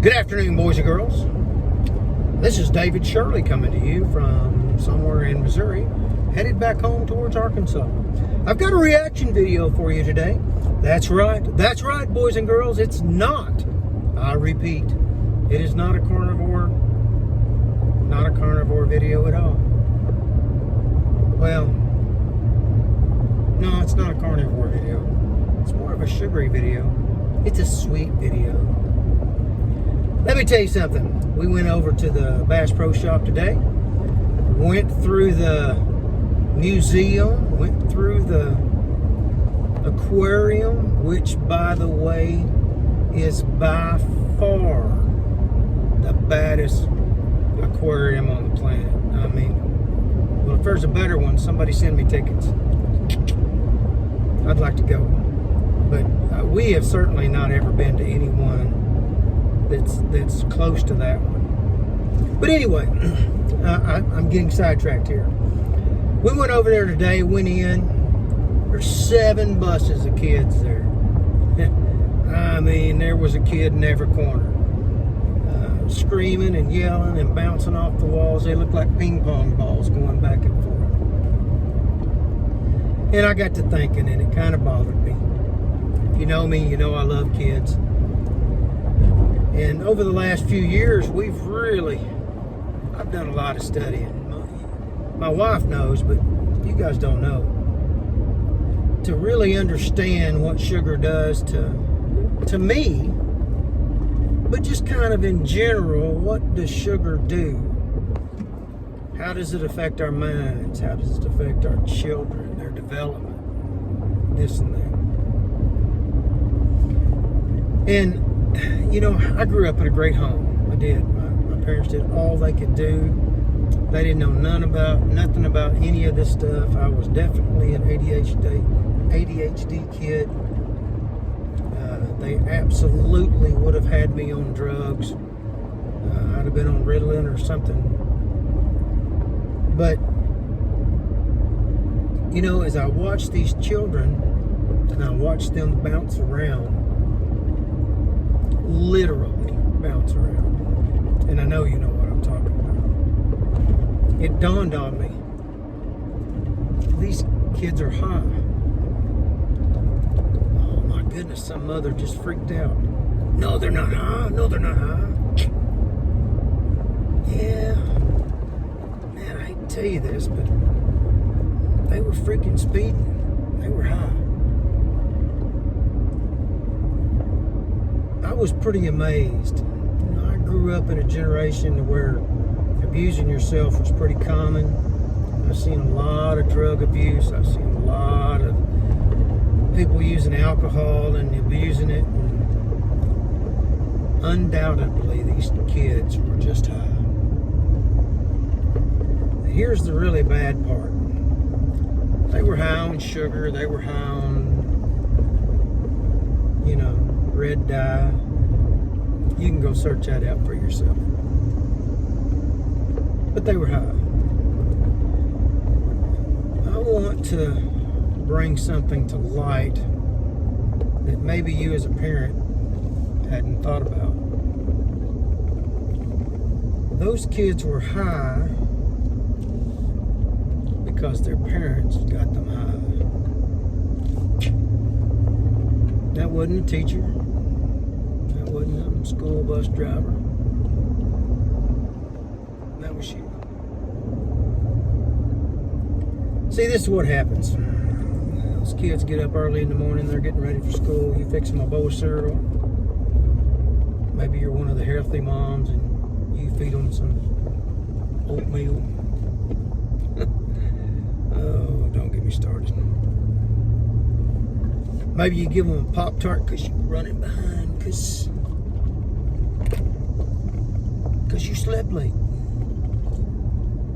Good afternoon, boys and girls. This is David Shirley coming to you from somewhere in Missouri, headed back home towards Arkansas. I've got a reaction video for you today. That's right, boys and girls. It's not, I repeat, it is not a carnivore video at all. Well, no, it's not a carnivore video. It's more of a sugary video. It's a sweet video. Let me tell you something. We went over to the Bass Pro Shop today, went through the museum, went through the aquarium, which, by the way, is by far the baddest aquarium on the planet. I mean, well, if there's a better one, somebody send me tickets. I'd like to go. But we have certainly not ever been to anyone that's close to that one. But anyway, I'm getting sidetracked here. We went over there today, went in. There's 7 buses of kids there. I mean, there was a kid in every corner, screaming and yelling and bouncing off the walls. They looked like ping pong balls going back and forth. And I got to thinking, and it kind of bothered me. If you know me, you know I love kids. And over the last few years, I've done a lot of studying. My wife knows, but you guys don't know. To really understand what sugar does to me, but just kind of in general, what does sugar do? How does it affect our minds? How does it affect our children, their development, this and that? And you know, I grew up in a great home. I did. My parents did all they could do. They didn't know nothing about any of this stuff. I was definitely an ADHD kid. They absolutely would have had me on drugs. I'd have been on Ritalin or something. But, you know, as I watch these children and I watch them bounce around, literally bounce around, and I know you know what I'm talking about, it dawned on me, these kids are high. Oh my goodness, some mother just freaked out. No, they're not high. No, they're not high. Yeah, man, I hate to tell you this, but they were freaking speeding. They were high. I was pretty amazed. You know, I grew up in a generation where abusing yourself was pretty common. I've seen a lot of drug abuse. I've seen a lot of people using alcohol and abusing it. And undoubtedly, these kids were just high. Here's the really bad part. They were high on sugar. They were high on, you know, red dye. You can go search that out for yourself. But they were high. I want to bring something to light that maybe you as a parent hadn't thought about. Those kids were high because their parents got them high. That wasn't a teacher. That wasn't a school bus driver. That was you. See, this is what happens. Those kids get up early in the morning. They're getting ready for school. You fix them a bowl of cereal. Maybe you're one of the healthy moms and you feed them some oatmeal. Oh, don't get me started. Maybe you give them a Pop-Tart because you're running behind, because you slept late.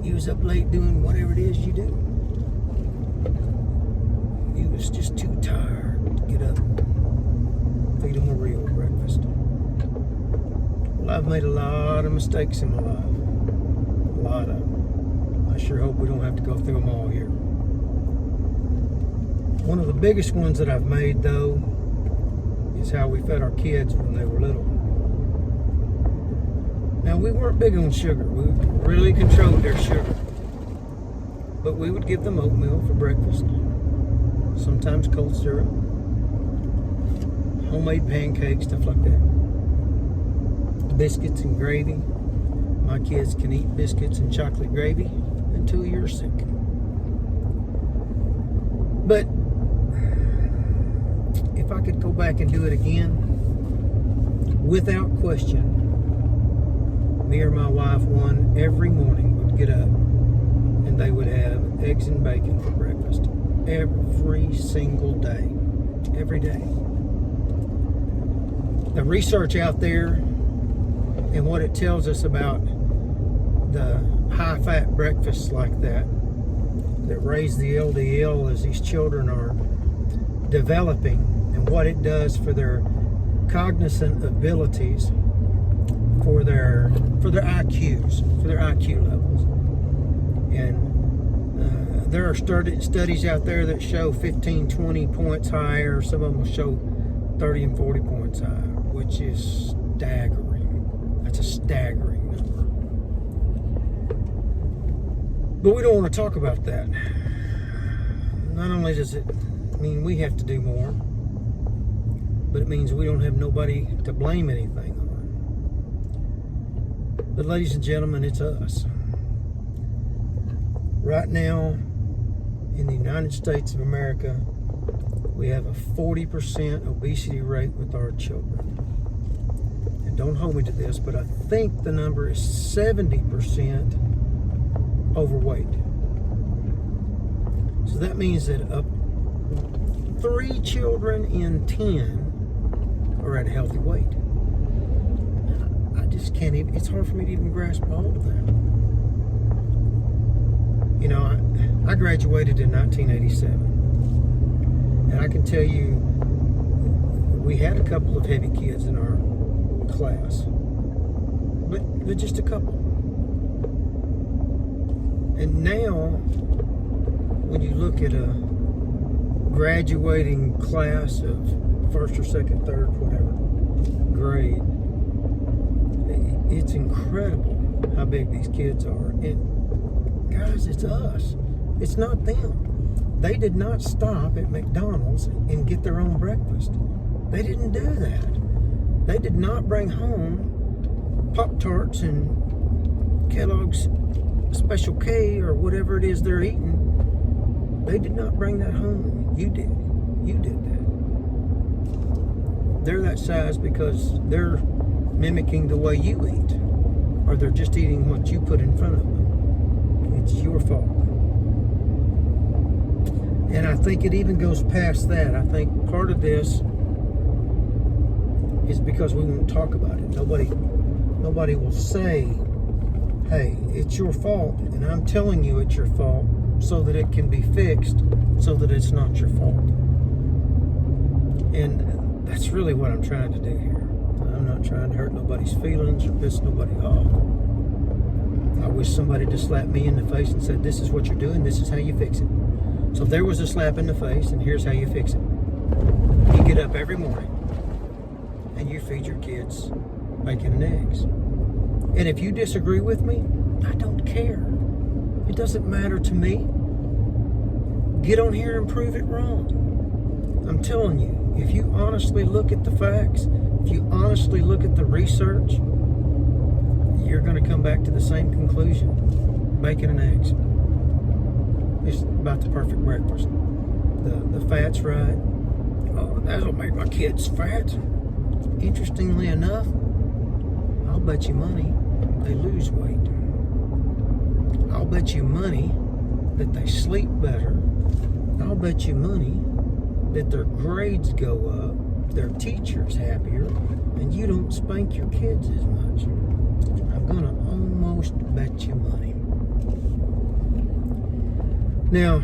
You was up late doing whatever it is you do. You was just too tired to get up and feed them a real breakfast. Well, I've made a lot of mistakes in my life. A lot of them. I sure hope we don't have to go through them all here. One of the biggest ones that I've made, though, is how we fed our kids when they were little. Now, we weren't big on sugar. We really controlled their sugar. But we would give them oatmeal for breakfast. Sometimes cold syrup. Homemade pancakes, stuff like that. Biscuits and gravy. My kids can eat biscuits and chocolate gravy until you're sick. But if I could go back and do it again, without question, me or my wife, one every morning, would get up and they would have eggs and bacon for breakfast. Every single day. Every day. The research out there and what it tells us about the high-fat breakfasts like that raise the LDL as these children are developing, and what it does for their cognizant abilities, for their IQs, for their IQ levels. And there are studies out there that show 15, 20 points higher. Some of them will show 30 and 40 points higher, which is staggering. That's a staggering number. But we don't want to talk about that. Not only does it mean we have to do more, but it means we don't have nobody to blame anything on. But ladies and gentlemen, it's us. Right now, in the United States of America, we have a 40% obesity rate with our children. And don't hold me to this, but I think the number is 70% overweight. So that means that 3 children in 10 are at a healthy weight. I just can't even, it's hard for me to even grasp all of that. You know, I graduated in 1987. And I can tell you, we had a couple of heavy kids in our class. But just a couple. And now, when you look at a graduating class of first or second, third, whatever grade, it's incredible how big these kids are. And guys, it's us. It's not them. They did not stop at McDonald's and get their own breakfast. They didn't do that. They did not bring home Pop-Tarts and Kellogg's Special K or whatever it is they're eating. They did not bring that home. You did. You did that. They're that size because they're mimicking the way you eat, or they're just eating what you put in front of them. It's your fault. And I think it even goes past that. I think part of this is because we won't talk about it. Nobody will say, hey, it's your fault, and I'm telling you it's your fault so that it can be fixed, so that it's not your fault. And that's really what I'm trying to do here. I'm not trying to hurt nobody's feelings or piss nobody off. I wish somebody just slapped me in the face and said, this is what you're doing, this is how you fix it. So if there was a slap in the face, and here's how you fix it. You get up every morning and you feed your kids bacon and eggs. And if you disagree with me, I don't care. It doesn't matter to me. Get on here and prove it wrong. I'm telling you, if you honestly look at the facts, if you honestly look at the research, you're going to come back to the same conclusion. Bacon and eggs. It's about the perfect breakfast. The fat's right. Oh, that'll make my kids fat. Interestingly enough, I'll bet you money they lose weight. I'll bet you money that they sleep better. I'll bet you money that their grades go up, their teacher's happier, and you don't spank your kids as much. I'm gonna almost bet you money. Now,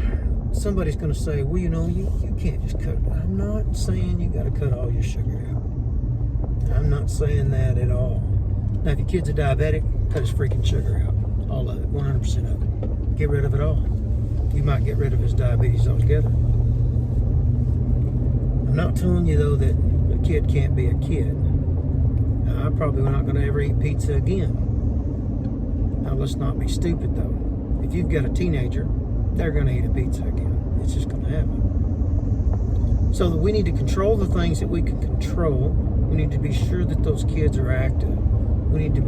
somebody's gonna say, well, you know, you can't just cut it. I'm not saying you gotta cut all your sugar out. I'm not saying that at all. Now, if your kid's a diabetic, cut his freaking sugar out. All of it, 100% of it. Get rid of it all. You might get rid of his diabetes altogether. I'm not telling you, though, that a kid can't be a kid. Now, I'm probably not going to ever eat pizza again. Now, let's not be stupid, though. If you've got a teenager, they're going to eat a pizza again. It's just going to happen. So that we need to control the things that we can control. We need to be sure that those kids are active. We need to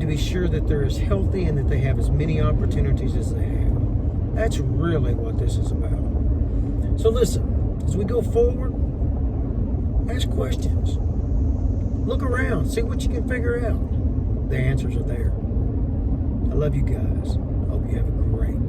be sure that they're as healthy and that they have as many opportunities as they have. That's really what this is about. So listen, as we go forward, ask questions. Look around, see what you can figure out. The answers are there. I love you guys. Hope you have a great